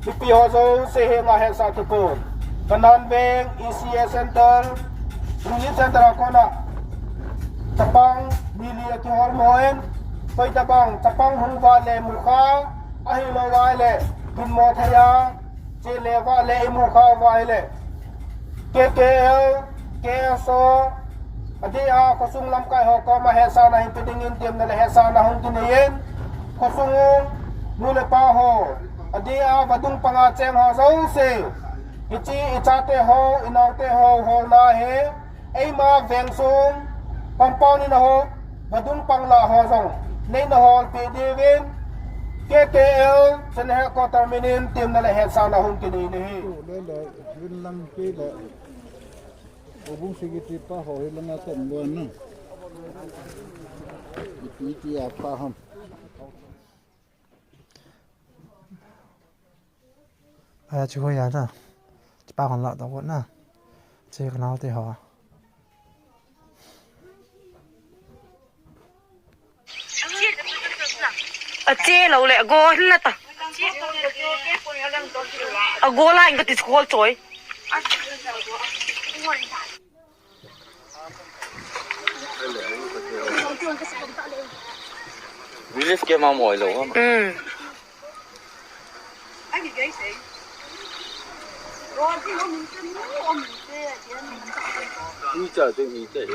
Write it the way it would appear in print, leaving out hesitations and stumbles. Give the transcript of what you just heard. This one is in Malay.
Pipi hozo sehe ngahe satu pun. Kanan beng ECS Center, Unit Center akona. Tapang bili ati hormoin, koi tapang hungwa le mukha, ahilo wale, bin mothaya, cele wale mukha wale. KKL, KSO, adi a kosung lam kai ho ko ma hesa na hin pidingin tiam na le hesa na hung tinayen, kosung mule pa ho. Adi a badung pangaceng ho zo se ichi ichate ho inaute ho na he ei ma vengsung pampau ni na ho badung pangla ho zong nei na ho pdwin KKL senhe ko terminin tim na le het sa na hung kini ni he le le win lang ki le obung sigiti pa ho hilang atom luan na iti apa ham chú hơi giá ra ba con lợn tao vẫn à chơi cái nào thì họ chơi lâu lẹ go hết ta go lại cái tiếng khol chối Willis kia mau mỏi lỗ không? Ui trời tôi nghĩ thế